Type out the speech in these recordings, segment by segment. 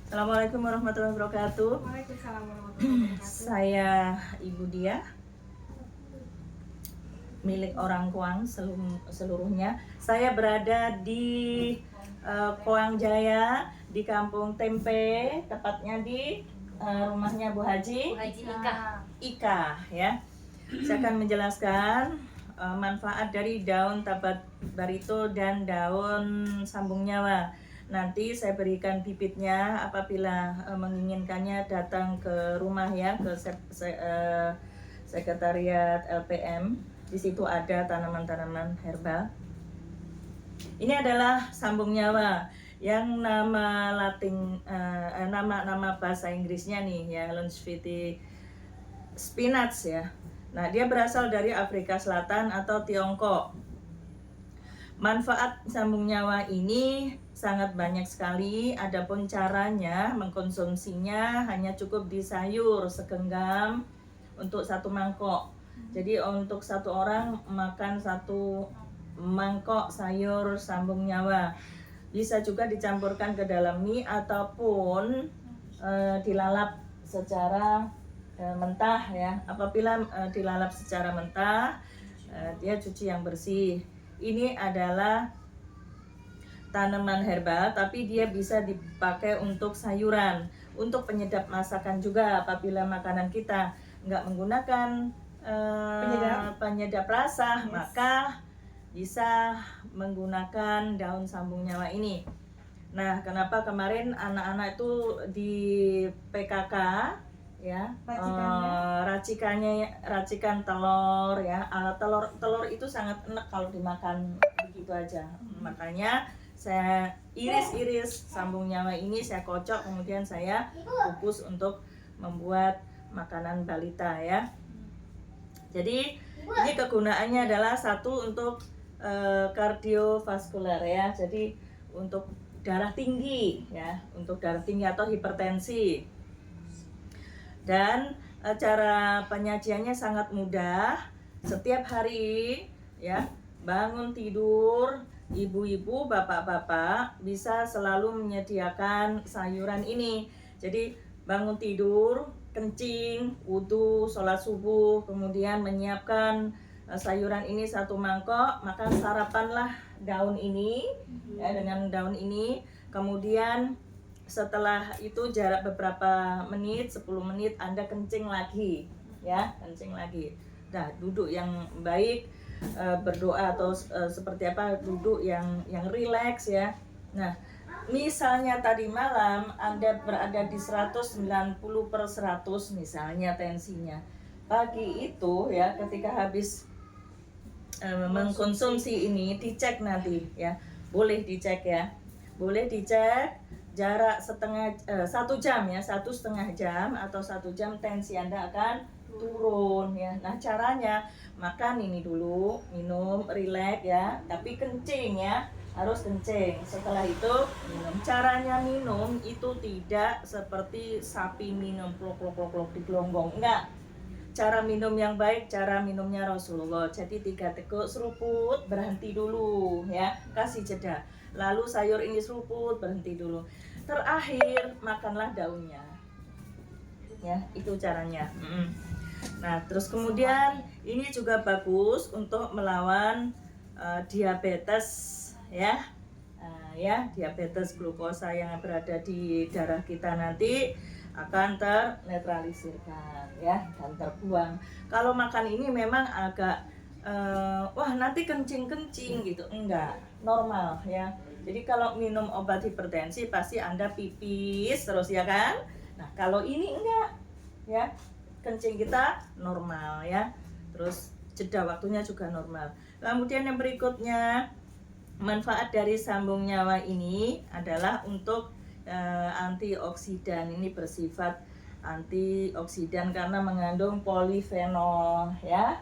Assalamualaikum warahmatullahi wabarakatuh. Waalaikumsalam warahmatullahi wabarakatuh. Saya Ibu Dia, milik orang Kuang seluruhnya. Saya berada di Kuang Jaya, di Kampung Tempe, tepatnya di rumahnya Bu Haji Ika ya. Saya akan menjelaskan manfaat dari daun tabat barito dan daun sambung nyawa. Nanti saya berikan bibitnya apabila menginginkannya datang ke rumah ya, ke sekretariat LPM. Di situ ada tanaman-tanaman herbal. Ini adalah sambung nyawa yang nama Latin, nama bahasa Inggrisnya nih ya, Lansviti spinach ya. Nah, dia berasal dari Afrika Selatan atau Tiongkok. Manfaat sambung nyawa ini sangat banyak sekali. Adapun caranya mengkonsumsinya hanya cukup di sayur segenggam untuk satu mangkok. Jadi untuk satu orang makan satu mangkok sayur sambung nyawa. Bisa juga dicampurkan ke dalam mie ataupun dilalap secara mentah ya. Apabila dilalap secara mentah, dia cuci yang bersih. Ini adalah tanaman herbal, tapi dia bisa dipakai untuk sayuran, untuk penyedap masakan juga. Apabila makanan kita nggak menggunakan penyedap rasa, maka bisa menggunakan daun sambung nyawa ini. Nah, kenapa kemarin anak-anak itu di PKK ya, racikan telur ya. Telur itu sangat enak kalau dimakan begitu aja. Makanya saya iris-iris sambung nyawa ini, saya kocok, kemudian saya kukus untuk membuat makanan balita ya. Jadi ini kegunaannya adalah satu untuk kardiovaskular ya. Jadi untuk darah tinggi ya, untuk darah tinggi atau hipertensi. Dan cara penyajiannya sangat mudah. Setiap hari ya, bangun tidur, ibu-ibu, bapak-bapak bisa selalu menyediakan sayuran ini. Jadi bangun tidur, kencing, wudhu, sholat subuh, kemudian menyiapkan sayuran ini satu mangkok, maka sarapanlah daun ini ya, dengan daun ini. Kemudian setelah itu jarak beberapa menit, 10 menit Anda kencing lagi ya, kencing lagi. Nah, duduk yang baik, berdoa atau seperti apa, duduk yang rileks ya. Nah, misalnya tadi malam Anda berada di 190/100 misalnya tensinya. Pagi itu ya, ketika habis mengkonsumsi ini, dicek nanti ya. Boleh dicek ya. Boleh dicek jarak 1 jam ya, 1,5 jam atau 1 jam tensi Anda akan turun ya. Nah, caranya makan ini dulu, minum, rileks ya, tapi kencing ya, harus kencing. Setelah itu minum. Caranya minum itu tidak seperti sapi minum klok di gelonggong, enggak. Cara minum yang baik, cara minumnya Rasulullah. Jadi 3 teguk seruput, berhenti dulu ya, kasih jeda. Lalu sayur ini seruput, berhenti dulu. Terakhir makanlah daunnya. Ya, itu caranya. Nah, terus kemudian ini juga bagus untuk melawan diabetes ya. Ya, diabetes glukosa yang berada di darah kita nanti akan ternetralisirkan ya, dan terbuang. Kalau makan ini memang agak wah nanti kencing gitu, enggak, normal ya. Jadi kalau minum obat hipertensi pasti Anda pipis terus ya kan. Nah, kalau ini enggak ya, kencing kita normal ya, terus jeda waktunya juga normal. Kemudian yang berikutnya, manfaat dari sambung nyawa ini adalah untuk antioksidan. Ini bersifat antioksidan karena mengandung polifenol ya.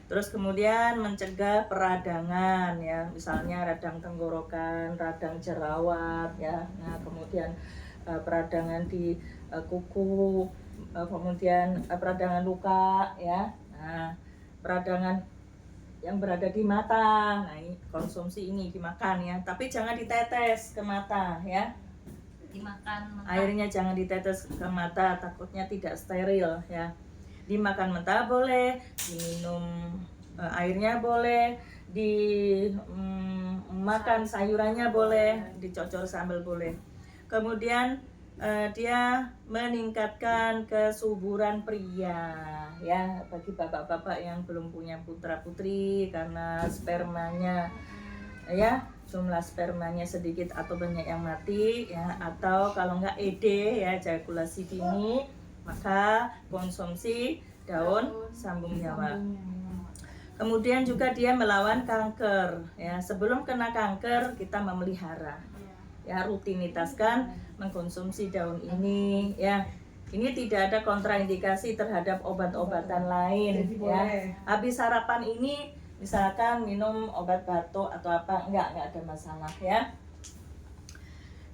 Terus kemudian mencegah peradangan ya, misalnya radang tenggorokan, radang jerawat ya. Nah, kemudian peradangan di kuku, kemudian peradangan luka ya. Nah, peradangan yang berada di mata. Nah, ini konsumsi ini dimakan ya, tapi jangan ditetes ke mata ya. dimakan mentah. Airnya jangan ditetes ke mata, takutnya tidak steril ya. Dimakan mentah boleh, diminum airnya boleh, dimakan sayurannya boleh, dicocol sambal boleh. Kemudian dia meningkatkan kesuburan pria ya, bagi bapak-bapak yang belum punya putra putri karena spermanya ya, jumlah spermanya sedikit atau banyak yang mati ya, atau kalau enggak ED ya, ejakulasi dini, maka konsumsi daun sambung nyawa. Kemudian juga dia melawan kanker ya. Sebelum kena kanker kita memelihara ya, rutinitaskan mengkonsumsi daun ini ya. Ini tidak ada kontraindikasi terhadap obat-obatan lain ya. Habis sarapan ini misalkan minum obat batuk atau apa, enggak ada masalah ya.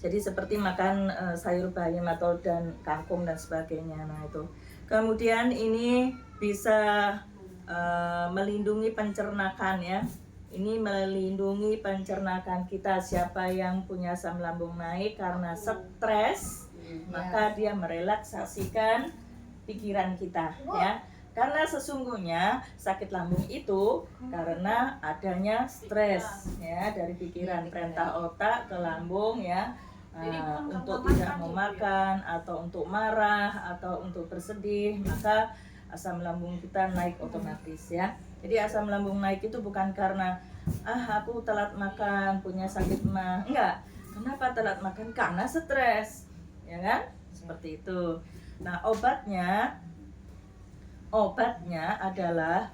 Jadi seperti makan sayur bayam atau dan kangkung dan sebagainya. Nah itu. Kemudian ini bisa melindungi pencernakan ya. Ini melindungi pencernakan kita. Siapa yang punya asam lambung naik karena stres, maka dia merelaksasikan pikiran kita ya. Karena sesungguhnya sakit lambung itu karena adanya stres ya, dari pikiran, perintah otak ke lambung ya, untuk tidak mau makan atau untuk marah atau untuk bersedih, maka asam lambung kita naik otomatis ya. Jadi asam lambung naik itu bukan karena aku telat makan, punya sakit mah. Enggak. Kenapa telat makan? Karena stres. Ya kan? Seperti itu. Nah, obatnya adalah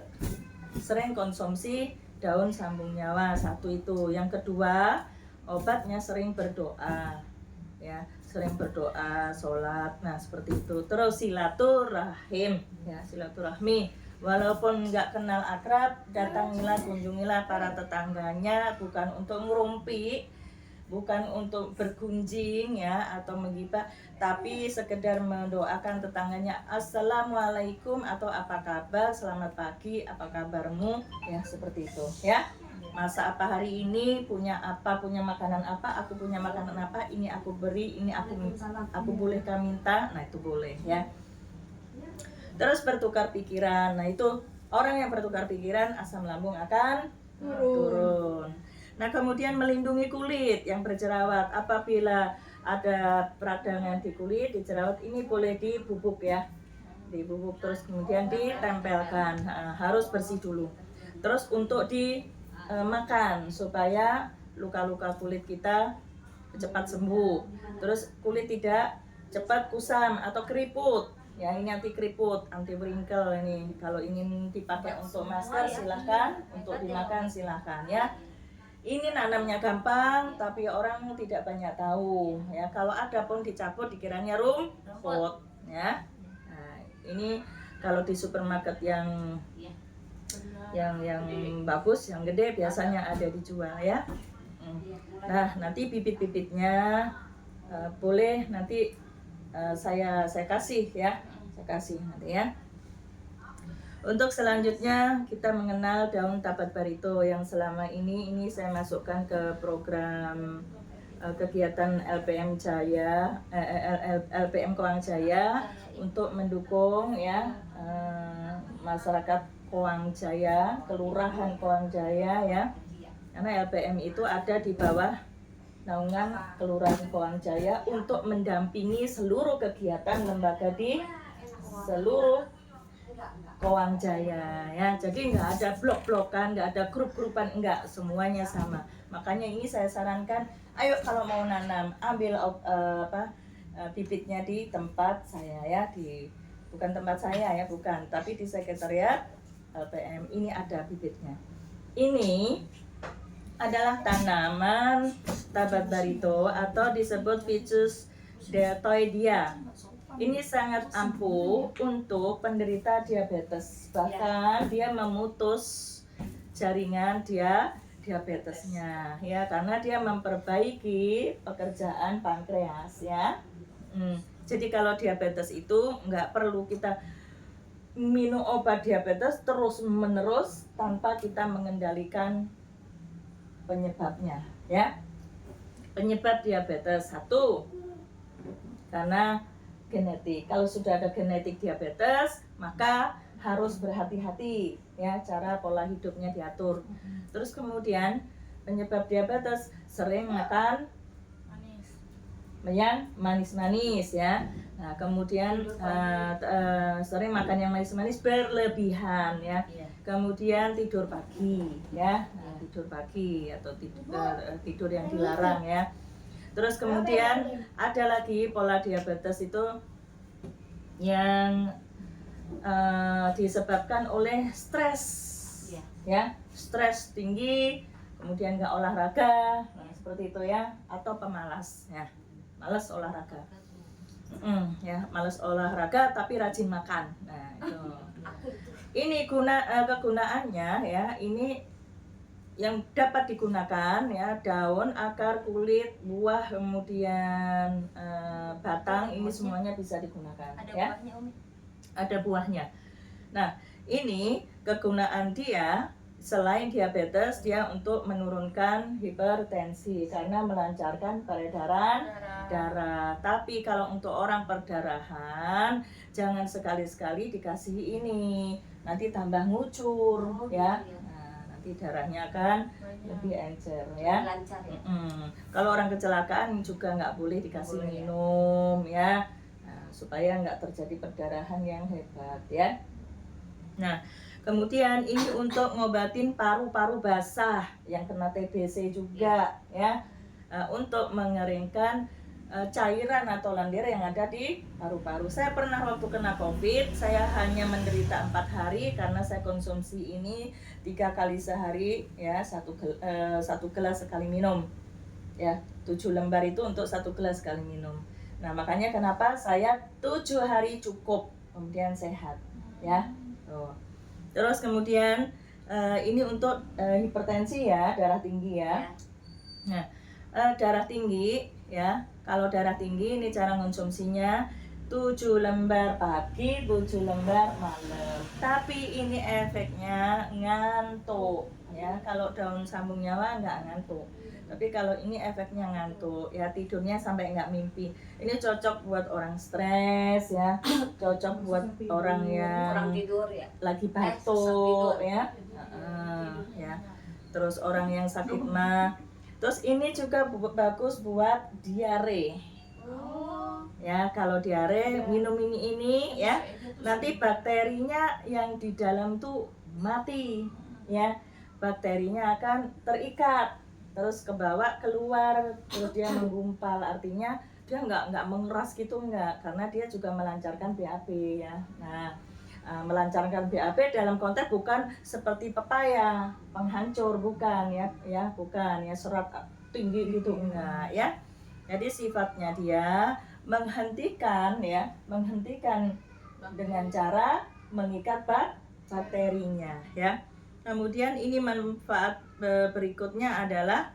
sering konsumsi daun sambung nyawa, satu itu. Yang kedua, obatnya sering berdoa. Ya, sering berdoa, sholat, nah seperti itu. Terus silaturahim, ya silaturahmi. Walaupun nggak kenal akrab, datangilah, kunjungilah para tetangganya, bukan untuk ngerumpi, bukan untuk bergunjing ya atau menggibah, tapi sekedar mendoakan tetangganya, assalamualaikum atau apa kabar, selamat pagi, apa kabarmu, ya seperti itu ya. Masa apa hari ini, punya apa, punya makanan apa, aku punya makanan apa, ini aku beri, ini aku bolehkah minta, nah itu boleh ya. Terus bertukar pikiran, nah itu orang yang bertukar pikiran asam lambung akan turun. Nah kemudian melindungi kulit yang berjerawat, apabila ada peradangan di kulit, di jerawat, ini boleh dibubuk ya, dibubuk terus kemudian ditempelkan, harus bersih dulu. Terus untuk dimakan supaya luka-luka kulit kita cepat sembuh, terus kulit tidak cepat kusam atau keriput. Ya ini anti keriput, anti wrinkle ini. Kalau ingin dipakai untuk masker silahkan, untuk dimakan silahkan ya. Ini nanamnya gampang, tapi orang tidak banyak tahu ya. Kalau ada pun dicabut dikiranya rumput ya. Nah, ini kalau di supermarket yang bagus, yang gede biasanya ada dijual ya. Nah nanti bibit-bibitnya boleh nanti saya kasih ya, saya kasih nanti ya. Untuk selanjutnya kita mengenal daun tabat barito yang selama ini saya masukkan ke program kegiatan LPM Jaya, LPM Kowang Jaya untuk mendukung ya masyarakat Kowang Jaya, Kelurahan Kowang Jaya ya. Karena LPM itu ada di bawah naungan Kelurahan Kowang Jaya untuk mendampingi seluruh kegiatan lembaga di seluruh Kowang Jaya ya. Jadi nggak ada blok-blokan, nggak ada grup-grupan, enggak, semuanya sama. Makanya ini saya sarankan, ayo kalau mau nanam ambil bibitnya di tempat saya ya, bukan tempat saya ya, bukan, tapi di sekretariat LPM ini ada bibitnya. Ini adalah tanaman tabat barito atau disebut Ficus deltoidea. Ini sangat ampuh untuk penderita diabetes, bahkan dia memutus jaringan diabetesnya ya, karena dia memperbaiki pekerjaan pankreas ya. Jadi kalau diabetes itu nggak perlu kita minum obat diabetes terus menerus tanpa kita mengendalikan penyebabnya ya. Penyebab diabetes, satu, karena genetik. Kalau sudah ada genetik diabetes, maka harus berhati-hati ya, cara pola hidupnya diatur. Terus kemudian penyebab diabetes sering makan Manis. yang manis-manis ya. Nah, kemudian sering makan yang manis-manis berlebihan ya. Kemudian tidur pagi ya. Nah, tidur pagi atau tidur yang dilarang ya. Terus kemudian ada lagi pola diabetes itu yang disebabkan oleh stres ya, stres tinggi, kemudian nggak olahraga, nah, seperti itu ya, atau pemalas ya, malas olahraga. Ya, malas olahraga tapi rajin makan. Nah, itu. Ini kegunaannya ya, ini yang dapat digunakan ya, daun, akar, kulit, buah, kemudian batang, ini semuanya bisa digunakan. Ada ya. buahnya, Umi? Ada buahnya. Nah, ini kegunaan dia selain diabetes, dia untuk menurunkan hipertensi karena melancarkan peredaran darah. Tapi kalau untuk orang perdarahan, jangan sekali-sekali dikasih ini, nanti tambah ngucur ya. Nah, nanti darahnya akan lebih encer ya. Kalau orang kecelakaan juga nggak boleh dikasih minum ya, supaya nggak terjadi perdarahan yang hebat ya. Nah, kemudian ini untuk ngobatin paru-paru basah yang kena TBC juga ya, untuk mengeringkan cairan atau lendir yang ada di paru-paru. Saya pernah waktu kena COVID, saya hanya menderita 4 hari karena saya konsumsi ini 3 kali sehari ya, satu gelas sekali minum ya, 7 lembar itu untuk 1 gelas sekali minum. Nah, makanya kenapa saya 7 hari cukup, kemudian sehat ya. Tuh. Terus kemudian ini untuk hipertensi ya, darah tinggi ya. Nah, darah tinggi ya, kalau darah tinggi ini cara konsumsinya 7 lembar pagi, 7 lembar malam. Tapi ini efeknya ngantuk ya. Kalau daun sambung nyawa nggak ngantuk. Tapi kalau ini efeknya ngantuk ya, tidurnya sampai nggak mimpi. Ini cocok buat orang stres ya, cocok buat orang yang tidur ya, lagi batuk ya, ya. Terus orang yang sakit mah. Terus ini juga bagus buat diare. Ya, kalau diare minum ini ya, nanti bakterinya yang di dalam tuh mati ya. Bakterinya akan terikat, terus ke bawah keluar, terus dia menggumpal, artinya dia nggak mengeras gitu, nggak, karena dia juga melancarkan BAB ya. Nah, melancarkan BAB dalam konteks bukan seperti pepaya penghancur, bukan ya, bukan ya, serat tinggi gitu, enggak ya. Jadi sifatnya dia menghentikan dengan cara mengikat bakterinya ya. Kemudian ini manfaat berikutnya adalah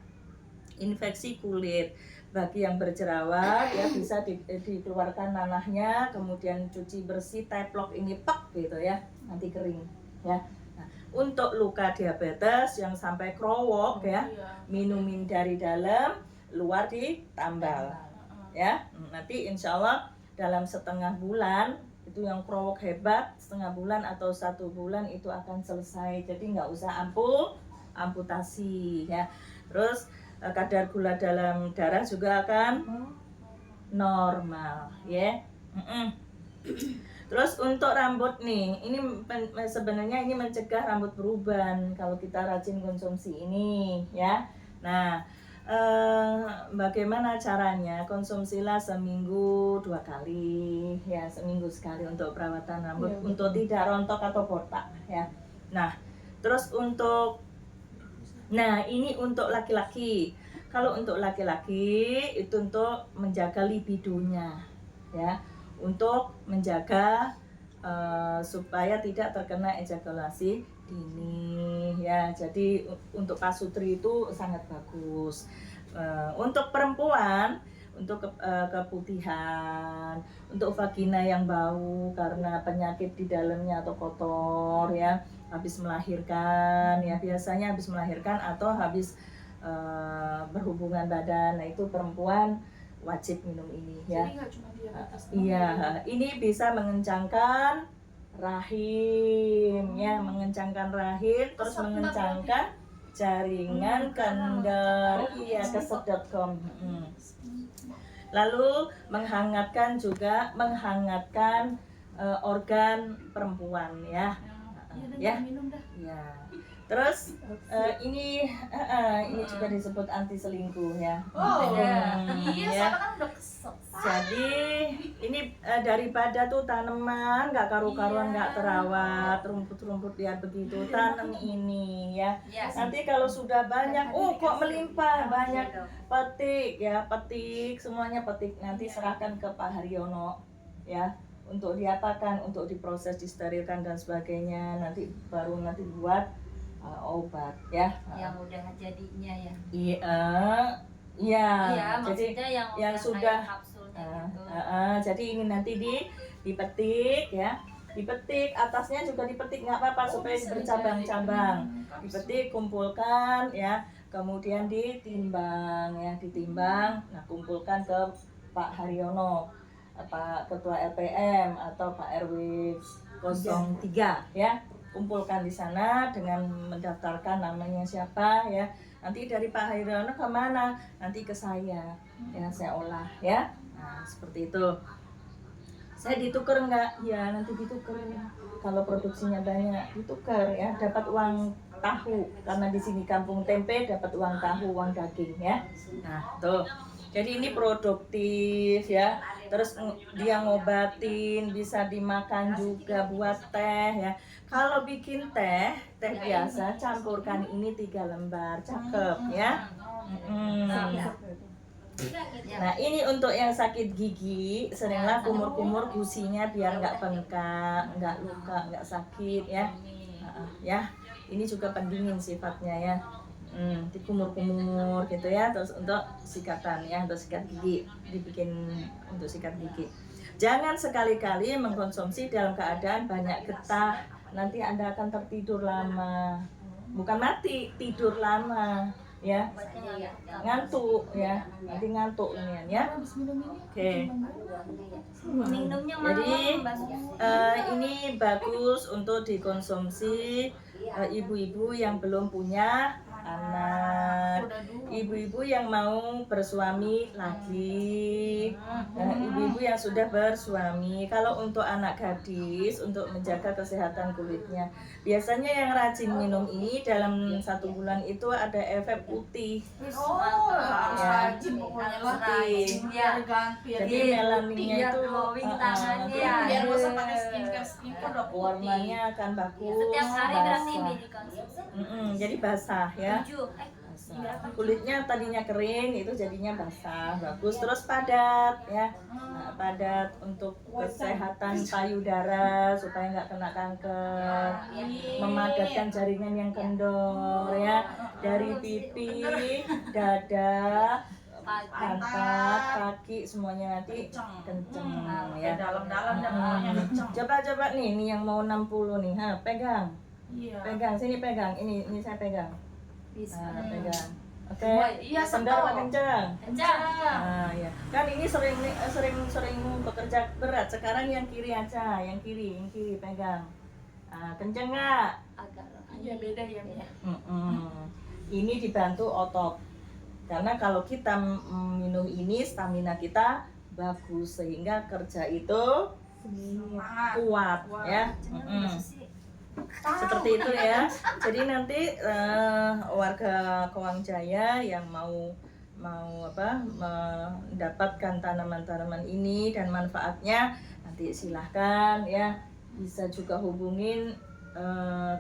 infeksi kulit. Bagi yang berjerawat ya, bisa dikeluarkan nanahnya, kemudian cuci bersih, teplok ini gitu ya, nanti kering ya. Nah, untuk luka diabetes yang sampai krowok ya, minumin dari dalam, luar ditambal ya. Nanti insya Allah dalam setengah bulan itu yang krowok hebat, setengah bulan atau 1 bulan itu akan selesai. Jadi nggak usah amputasi ya. Terus kadar gula dalam darah juga akan normal ya. Terus untuk rambut nih, ini sebenarnya ini mencegah rambut beruban kalau kita rajin konsumsi ini ya. Nah, bagaimana caranya? Konsumsilah seminggu 2 kali ya, seminggu sekali untuk perawatan rambut ya, untuk tidak rontok atau botak ya. Nah, terus ini untuk laki-laki. Kalau untuk laki-laki itu untuk menjaga libidonya ya, untuk menjaga supaya tidak terkena ejakulasi dini ya. Jadi untuk pasutri itu sangat bagus. Untuk perempuan, untuk keputihan, untuk vagina yang bau karena penyakit di dalamnya atau kotor ya, habis melahirkan ya, biasanya habis melahirkan atau habis berhubungan badan. Nah, itu perempuan wajib minum ini ya. Jadi nggak cuma diabetes. Iya, ini bisa mengencangkan rahim ya, mengencangkan rahim, terus mengencangkan jaringan kendor, iya kesedot.com. Lalu menghangatkan juga, menghangatkan organ perempuan ya. Ya, minum dah. Ya. Terus ini juga disebut anti selingkuh ya. Iya, Ya. soalnya kan udah kesel. Jadi ini daripada tuh tanaman nggak karu-karuan, nggak terawat, rumput-rumput dia begitu, tanam ini ya. Nanti kalau sudah banyak, kok melimpah, banyak petik ya, petik semuanya petik. Nanti serahkan ke Pak Haryono ya, untuk diapakan, untuk diproses, disterilkan dan sebagainya. Nanti baru buat obat ya. Yang udah jadinya ya. Iya, Jadi yang sudah kapsulnya gitu. jadi ini nanti dipetik ya, dipetik atasnya juga dipetik, nggak apa-apa supaya bercabang-cabang, dipetik, kumpulkan ya, kemudian ditimbang ya, nah kumpulkan ke Pak Haryono, Pak Ketua LPM atau Pak RW 03 ya, kumpulkan di sana dengan mendaftarkan namanya siapa ya. Nanti dari Pak Haryono kemana? Nanti ke saya ya, saya olah ya. Nah seperti itu. Saya ditukar nggak? Ya nanti ditukar. Kalau produksinya banyak ditukar ya, dapat uang tahu, karena di sini kampung tempe, dapat uang tahu, uang daging ya. Nah tuh, jadi ini produktif ya. Terus dia ngobatin, bisa dimakan juga buat teh ya. Kalau bikin teh biasa campurkan ini 3 lembar, cakep ya. Nah ini untuk yang sakit gigi, seringlah kumur-kumur gusinya biar nggak bengkak, nggak luka, nggak sakit ya. Ya, ini juga pendingin sifatnya ya. Dikumur-kumur gitu ya. Terus untuk sikatan ya, untuk sikat gigi, dibikin untuk sikat gigi. Jangan sekali-kali mengkonsumsi dalam keadaan banyak getah, nanti Anda akan tertidur lama. Bukan mati, tidur lama ya, ngantuk ya, nanti ngantuk ini ya. Oke. Minumnya Jadi malam. ini bagus untuk dikonsumsi ibu-ibu yang belum punya anak, ibu-ibu yang mau bersuami lagi, ibu-ibu yang sudah bersuami. Kalau untuk anak gadis, untuk menjaga kesehatan kulitnya, biasanya yang rajin minum ini dalam 1 bulan itu ada efek putih. Harus rajin pokoknya lah. Biar ganti. Jadi melaninnya itu glowing tangannya. Biar nggak usah pakai skincare udah putih. warnanya akan bagus, Setiap hari berarti basah. dikonsumsi. Jadi basah ya. 7. Basah. Kulitnya tadinya kering, itu jadinya basah, bagus, terus padat ya. Nah, padat untuk kesehatan payudara supaya nggak kena kanker, memadatkan jaringan yang kendor ya, dari pipi, dada, pantat, kaki, semuanya nanti kenceng ya. Dalam-dalam dan pokoknya kenceng. Coba nih yang mau 60 nih, pegang. Iya. Pegang, sini pegang. Ini saya pegang. Bisa. Pegang. Oke. Iya, Kendor apa kencang? Kencang. Ya. Kan ini sering bekerja berat. Sekarang yang kiri aja, yang kiri pegang. Kenceng nggak? Agak. Iya, beda ya. Ini dibantu otot. Karena kalau kita minum ini, stamina kita bagus sehingga kerja itu kuat ya. Seperti itu ya. Jadi nanti warga Kewang Jaya yang mau mendapatkan tanaman-tanaman ini dan manfaatnya, nanti silahkan ya, bisa juga hubungin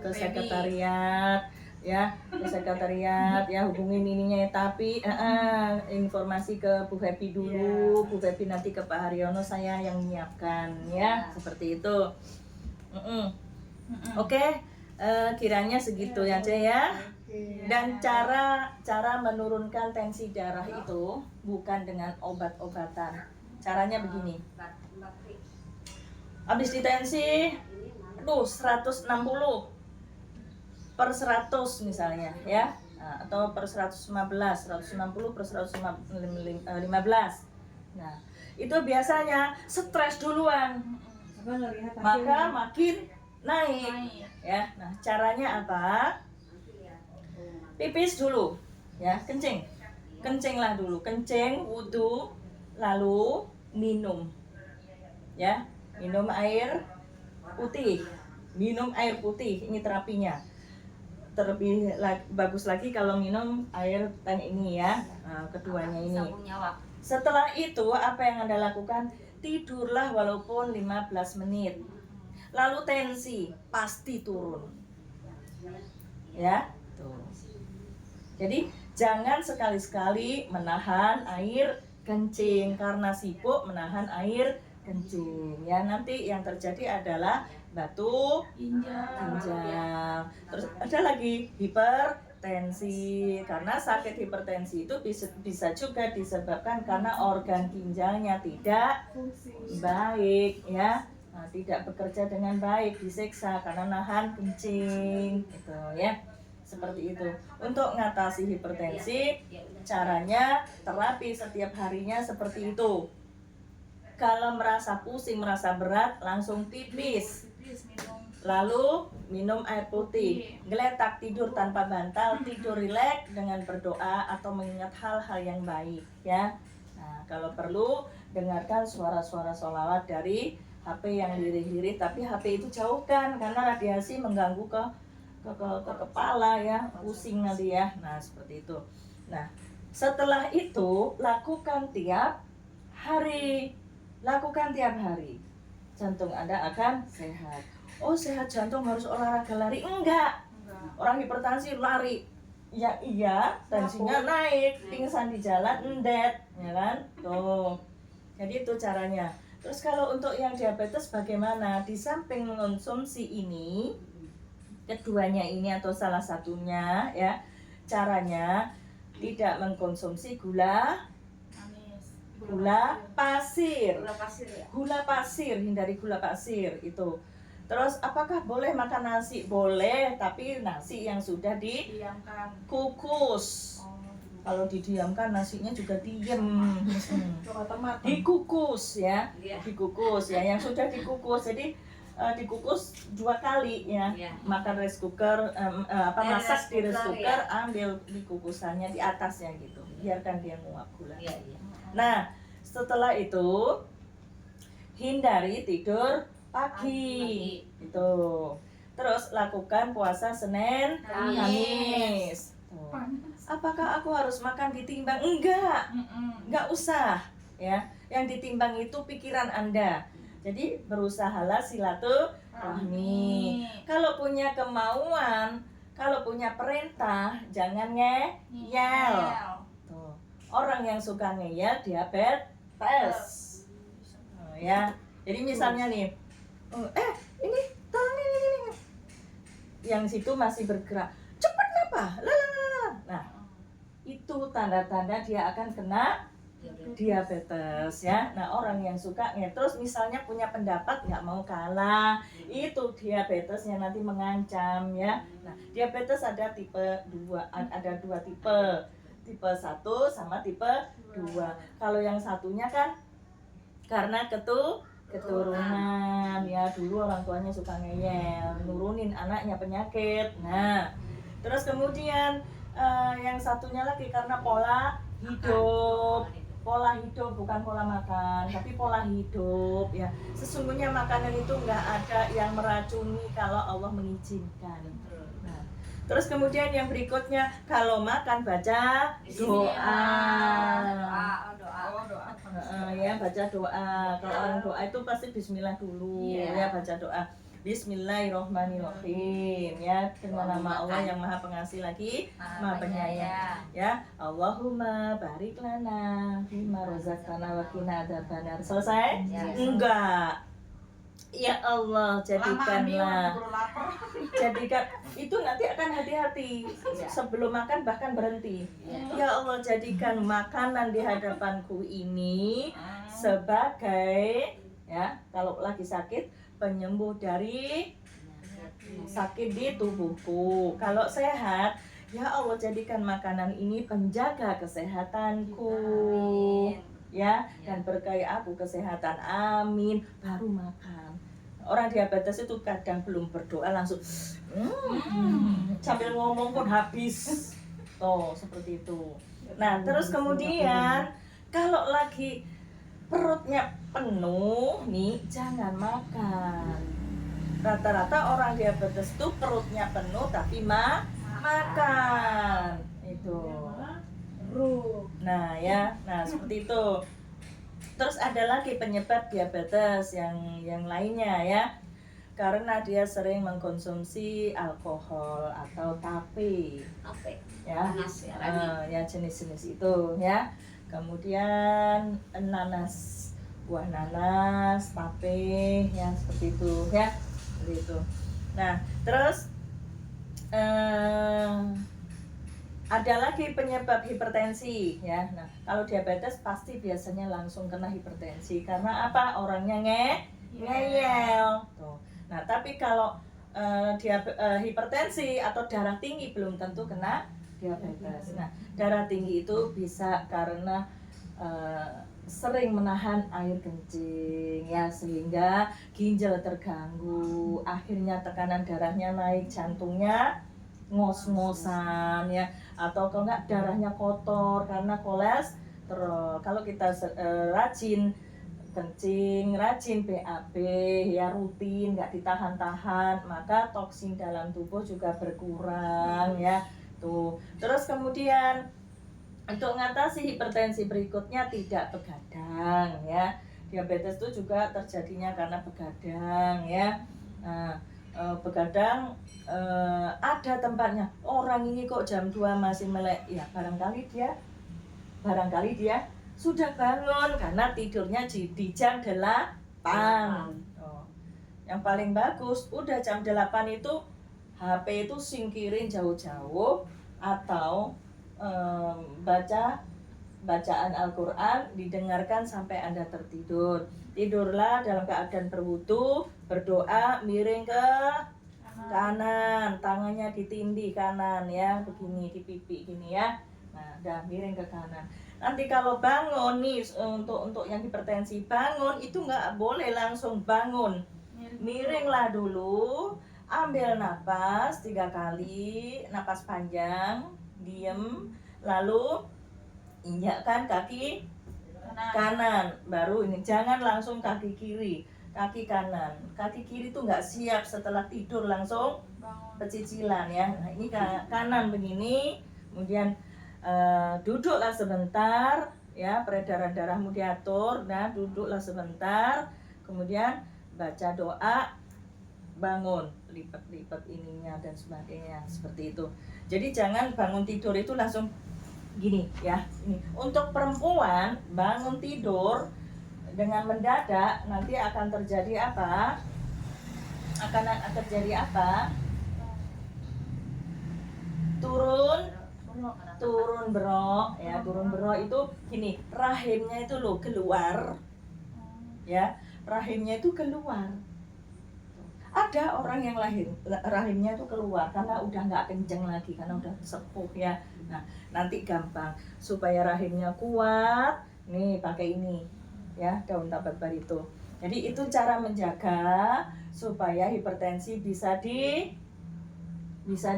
ke sekretariat ya, hubungin ininya. Tapi informasi ke Bu Happy dulu, Bu Happy nanti ke Pak Haryono, saya yang menyiapkan ya, seperti itu. Oke, kiranya segitu aja ya. Dan cara menurunkan tensi darah itu bukan dengan obat-obatan. Caranya begini. Habis ditensi, 160 per 100 misalnya ya, atau per 115, 160 per 115. Nah, itu biasanya stres duluan, maka makin naik. Ya, nah caranya apa? Pipis dulu, ya, kencinglah dulu, kencing, wudhu, lalu minum, ya, minum air putih, ini terapinya. Terlebih bagus lagi kalau minum air teh ini ya, keduanya ini. Sabun nyawa. Setelah itu apa yang Anda lakukan? Tidurlah walaupun 15 menit. Lalu tensi pasti turun. Ya, tuh. Jadi jangan sekali-sekali menahan air kencing karena sibuk menahan air kencing. Ya, nanti yang terjadi adalah batuk, ginjal. Terus ada lagi hipertensi. Karena sakit hipertensi itu bisa juga disebabkan karena organ ginjalnya tidak baik, ya. Nah, tidak bekerja dengan baik, disiksa karena nahan kencing, gitu ya. Seperti itu. Untuk mengatasi hipertensi, caranya terapi setiap harinya seperti itu. Kalau merasa pusing, merasa berat, langsung pipis. Lalu minum air putih, geletak, tidur tanpa bantal, tidur rileks dengan berdoa atau mengingat hal-hal yang baik, ya. Nah, kalau perlu dengarkan suara-suara sholawat dari HP yang lirih-lirih, tapi HP itu jauhkan karena radiasi mengganggu ke kepala, ya, pusing nanti ya. Nah, seperti itu. Nah, setelah itu lakukan tiap hari. Jantung Anda akan sehat. Oh, sehat jantung harus olahraga lari? Enggak. Orang hipertensi lari, ya iya, tensinya naik, pingsan di jalan, endet, ya kan? Tuh. Jadi itu caranya. Terus kalau untuk yang diabetes bagaimana? Di samping mengonsumsi ini, keduanya ini atau salah satunya, ya, caranya tidak mengkonsumsi gula pasir. Hindari gula pasir itu. Terus apakah boleh makan nasi? Boleh, tapi nasi yang sudah dikukus. Kalau didiamkan nasinya juga diem. Dikukus ya. Yang sudah dikukus. Jadi dikukus 2 kali ya. Makan rice cooker, masak di rice cooker, ambil dikukusannya di atasnya gitu. Biarkan dia nguap gula. Nah, setelah itu hindari tidur pagi. Itu. Terus lakukan puasa Senin, Kamis. Tuh. Apakah aku harus makan ditimbang? Enggak usah, ya. Yang ditimbang itu pikiran Anda. Jadi berusahalah silaturahmi. Kalau punya kemauan, kalau punya perintah, jangan ngeyel. Tuh. Orang yang suka ngeyel diabetes. Ya. Jadi misalnya nih, ini tolong ini. Yang situ masih bergerak. Cepat kenapa? Nah, itu tanda-tanda dia akan kena diabetes ya. Nah, orang yang suka terus misalnya punya pendapat nggak mau kalah, itu diabetesnya nanti mengancam ya. Nah, diabetes ada tipe 2, ada 2 tipe. Tipe 1 sama tipe 2. Kalau yang satunya kan karena keturunan ya, dulu orang tuanya suka ngeyel, nurunin anaknya penyakit. Nah, terus kemudian yang satunya lagi karena pola hidup, bukan pola makan, tapi pola hidup ya. Sesungguhnya makanan itu nggak ada yang meracuni kalau Allah mengizinkan. Nah, terus kemudian yang berikutnya, kalau makan baca doa. Ya, baca doa. Kalau orang doa itu pasti bismillah dulu, ya, baca doa. Bismillahirrohmanirrohim, ya, dengan nama Allah yang maha pengasih lagi maha penyayang, ya. Allahumma barik lana fima razaqtana wa qina adzabannar. Selesai? Enggak. Ya Allah, jadikan itu nanti akan hati-hati sebelum makan, bahkan berhenti. Ya Allah, jadikan makanan di hadapanku ini sebagai, ya, kalau lagi sakit, penyembuh dari sakit di tubuhku. Kalau sehat, ya Allah, jadikan makanan ini penjaga kesehatanku. ya, dan berkahi aku kesehatan, amin, baru makan. Orang diabetes itu kadang belum berdoa langsung sambil ngomong pun habis. Tuh, seperti itu. Nah, terus kemudian kalau lagi perutnya penuh nih, jangan makan. Rata-rata orang diabetes itu perutnya penuh tapi makan. Itu. Nah, ya. Nah, seperti itu. Terus ada lagi penyebab diabetes yang lainnya ya. Karena dia sering mengkonsumsi alkohol atau tape. Ya. Panas ya, Ya jenis-jenis itu ya. Kemudian nanas, buah nanas, tape, ya seperti itu ya, seperti itu. Nah, terus ada lagi penyebab hipertensi ya. Nah, kalau diabetes pasti biasanya langsung kena hipertensi karena apa? Orangnya ngeyel. Tuh. Nah, tapi kalau hipertensi atau darah tinggi belum tentu kena diabetes. Nah, darah tinggi itu bisa karena sering menahan air kencing ya, sehingga ginjal terganggu, akhirnya tekanan darahnya naik, jantungnya ngos-ngosan ya, atau kalau enggak darahnya kotor karena kolesterol. Kalau kita rajin kencing, rajin BAB ya, rutin, nggak ditahan-tahan, maka toksin dalam tubuh juga berkurang ya. Tuh. Terus kemudian untuk mengatasi hipertensi berikutnya tidak begadang ya. Diabetes itu juga terjadinya karena begadang ya. Nah, begadang ada tempatnya. Orang ini kok jam 2 masih melek. Ya, barangkali dia sudah bangun karena tidurnya di jam 8. Oh. Yang paling bagus udah jam 8 itu HP itu singkirin jauh-jauh, atau bacaan Al-Quran didengarkan sampai Anda tertidur. Tidurlah dalam keadaan berwudu, berdoa, miring ke kanan, tangannya ditindih kanan ya, begini di pipi gini ya. Nah, udah miring ke kanan. Nanti kalau bangun nih, untuk yang hipertensi bangun itu nggak boleh langsung bangun. Miringlah dulu, ambil napas 3 kali, napas panjang, diem, lalu injakkan kaki kanan, baru ini, jangan langsung kaki kiri, kaki kanan. Kaki kiri tuh nggak siap setelah tidur langsung pecicilan ya. Nah, ini kanan begini, kemudian duduklah sebentar ya, peredaran darahmu diatur. Nah, duduklah sebentar, kemudian baca doa, bangun, lipat-lipat ininya dan sebagainya, seperti itu. Jadi jangan bangun tidur itu langsung gini ya. Ini untuk perempuan, bangun tidur dengan mendadak nanti akan terjadi apa? Akan terjadi apa? Turun berok ya. Turun berok itu gini, rahimnya itu loh keluar ya, rahimnya itu keluar. Ada orang yang rahimnya itu keluar karena udah nggak kenceng lagi, karena udah sepuh ya. Nah, nanti gampang supaya rahimnya kuat, nih pakai ini ya, daun tabat barito. Jadi itu cara menjaga supaya hipertensi bisa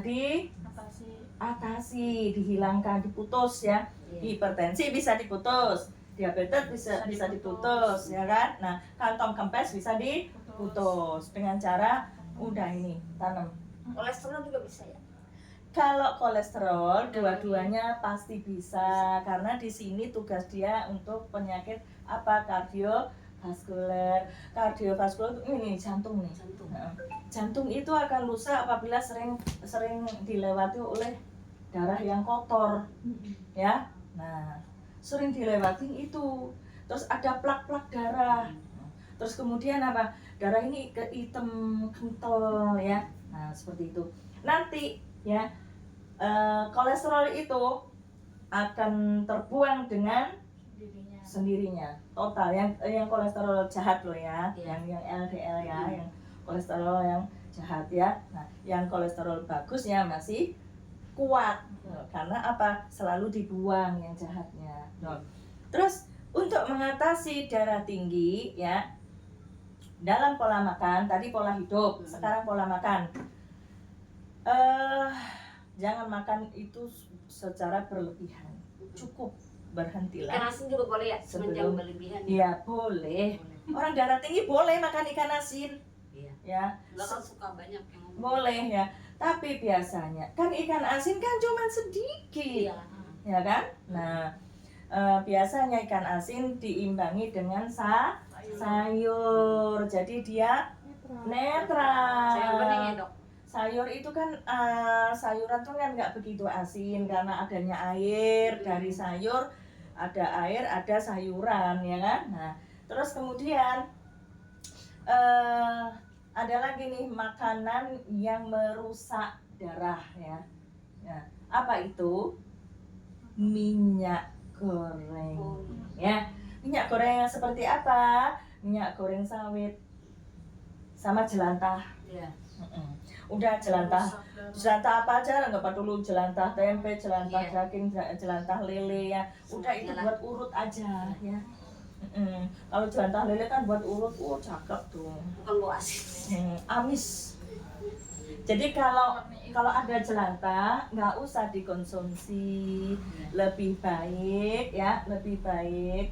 diatasi, dihilangkan, diputus ya. Hipertensi bisa diputus, diabetes bisa diputus ya kan. Nah, kantong kempes bisa diputus dengan cara udah ini tanam. Kolesterol juga bisa ya? Kalau kolesterol dua-duanya pasti bisa, karena di sini tugas dia untuk penyakit apa, kardiovaskuler ini jantung nih. Jantung itu akan rusak apabila sering dilewati oleh darah yang kotor ya. Nah, sering dilewati itu, terus ada plak-plak darah, terus kemudian apa, darah ini hitam kental ya. Nah, seperti itu nanti ya. Kolesterol itu akan terbuang dengan sendirinya total, yang kolesterol jahat loh ya, yang LDL ya, yang kolesterol yang jahat ya. Nah, yang kolesterol bagus ya masih kuat, karena apa, selalu dibuang yang jahatnya. Terus Untuk mengatasi darah tinggi ya, dalam pola makan, tadi pola hidup, sekarang pola makan. Jangan makan itu secara berlebihan. Cukup berhentilah. Ikan asin juga boleh ya, Sebelum- jangan berlebihan. Iya boleh. Orang darah tinggi boleh makan ikan asin. Iya. Ya, Enggak kan suka banyak yang ngomong. boleh ya. Tapi biasanya kan ikan asin kan cuma sedikit, Iya. ya kan? Nah, biasanya ikan asin diimbangi dengan sayur. Jadi dia netral. Saya bening ya, Dok. Sayur itu kan sayuran tuh kan nggak begitu asin karena adanya air dari sayur, ada air, ada sayuran, ya kan? Nah, terus kemudian ada lagi nih makanan yang merusak darah ya. Nah, apa itu? Minyak goreng. Oh, Ya, minyak goreng yang seperti apa? Minyak goreng sawit sama jelantah. iya. Udah jelantah apa aja, nggak perlu jelantah tempe, jelantah Iya. daging, jelantah lele ya. Udah itu Semuanya lah. buat urut aja ya. Kalau jelantah lele kan buat urut, cakep tuh. Bukan bau asin. Amis. Jadi kalau ada jelantah nggak usah dikonsumsi, lebih baik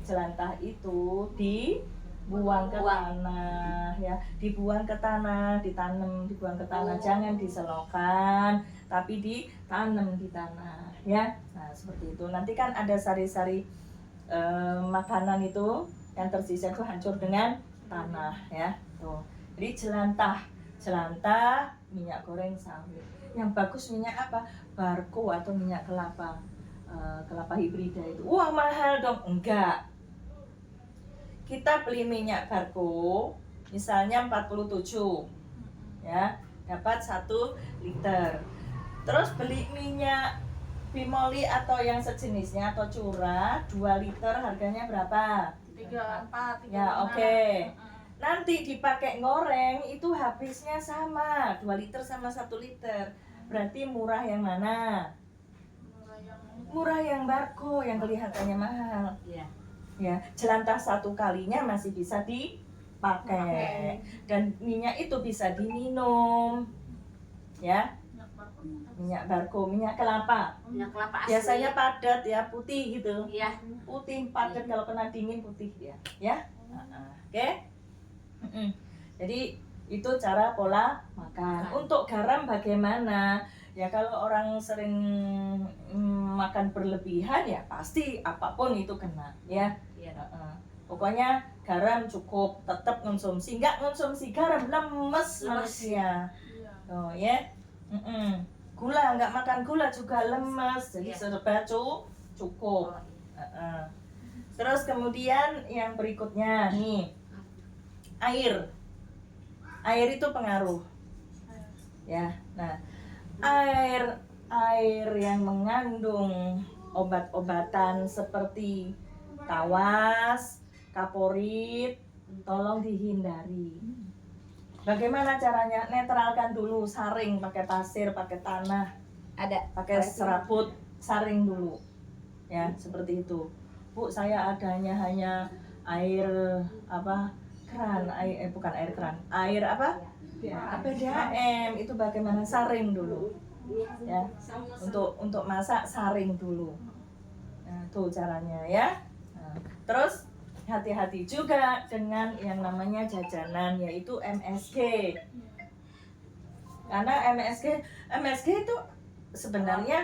jelantah itu dibuang ke Buang. tanah ya, dibuang ke tanah, dibuang ke tanah, jangan diselokan, tapi ditanam di tanah ya. Nah seperti itu. Nanti kan ada sari-sari makanan itu yang tersisa itu hancur dengan tanah ya. Tuh. Jadi jelantah, minyak goreng sawit. Yang bagus minyak apa? Barco atau minyak kelapa. Kelapa hibrida itu. Wah mahal dong. Enggak. Kita beli minyak Barco misalnya 47 ya, dapat 1 liter. Terus beli minyak Bimoli atau yang sejenisnya atau curah 2 liter harganya berapa? 34, 35. Ya oke. Nanti dipakai ngoreng itu habisnya sama 2 liter sama 1 liter. Berarti murah yang mana? Murah yang Barco yang kelihatannya mahal. Iya. Ya, jelantah 1 kalinya masih bisa dipakai dan minyak itu bisa diminum ya. Minyak Barco, minyak kelapa Minyak kelapa asli. biasanya padat ya, putih gitu, Iya. putih padat, kalau kena dingin putih dia ya. Oke. Jadi itu cara pola makan. Untuk garam bagaimana? Ya kalau orang sering makan berlebihan ya pasti apapun itu kena ya. Iya. Pokoknya garam cukup, tetap konsumsi. Nggak konsumsi garam lemes manusia. Oh ya. Gula, nggak makan gula juga lemes. Jadi serba cukup. Terus kemudian yang berikutnya nih, air itu pengaruh ya. Nah, air yang mengandung obat-obatan seperti tawas, kaporit, tolong dihindari. Bagaimana caranya? Netralkan dulu, saring pakai pasir, pakai tanah, pakai serabut, saring dulu ya, seperti itu. Bu, saya adanya hanya air keran, bukan air keran, air PDAM, itu bagaimana? Saring dulu ya, untuk masak saring dulu. Nah, tuh caranya ya. Nah, terus hati-hati juga dengan yang namanya jajanan, yaitu MSG. Karena MSG itu sebenarnya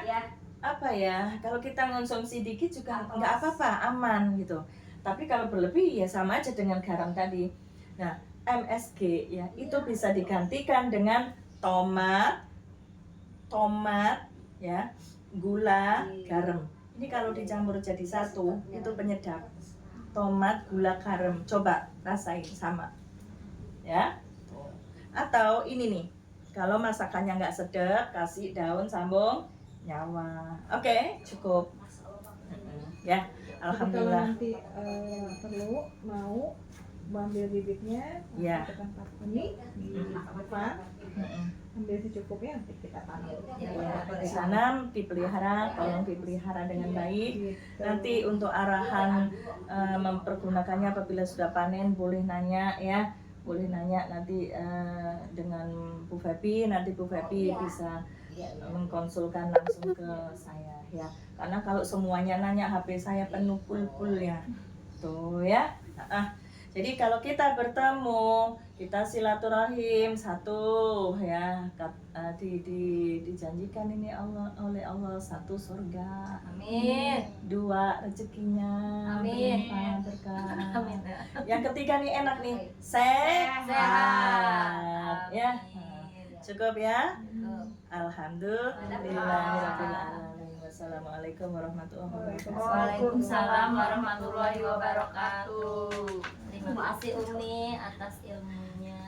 apa ya, kalau kita konsumsi dikit juga nggak apa-apa, aman gitu. Tapi kalau berlebih ya sama aja dengan garam tadi. Nah, MSG ya itu bisa digantikan dengan tomat ya, gula, garam. Ini kalau dicampur jadi satu itu penyedap. Tomat, gula, garam. Coba rasain sama. Ya. Atau ini nih, kalau masakannya nggak sedap, kasih daun sambung nyawa. Oke, cukup. Ya, Kalau alhamdulillah. nanti perlu mau ambil bibitnya, Ya. masuk ke tempat ini di depan, Mm-mm. ambil secukupnya nanti kita tanam. Ya, ditanam, dipelihara, tolong dipelihara dengan baik. Gitu. Nanti untuk arahan mempergunakannya apabila sudah panen boleh nanya ya, boleh nanya nanti dengan Bu Febi, nanti Bu Febi bisa mengkonsulkan langsung ke saya ya. Karena kalau semuanya nanya HP saya penuh full ya. Tuh ya. Jadi kalau kita bertemu, kita silaturahim satu ya, dijanjikan ini oleh Allah, satu surga, Amin. dua rezekinya Amin. berlimpah berkah. Amin. Yang ketiga nih enak nih, sehat ya. Cukup ya. Alhamdulillahirobbilalamin. Wassalamualaikum warahmatullahi wabarakatuh. Waalaikumsalam warahmatullahi wabarakatuh. Terima kasih Umi atas ilmunya.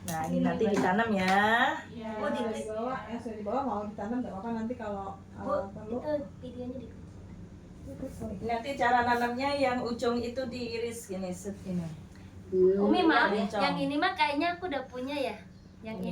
Nah ini nanti ditanam ya. Oh, Sudah dibawa, ya sudah dibawa mau ditanam nggak apa-apa nanti kalau Bu, perlu. itu videonya di Nanti cara nanamnya yang ujung itu diiris gini, set ini. Umi maaf, Kencang. yang ini mah kayaknya aku udah punya ya. Yang ini.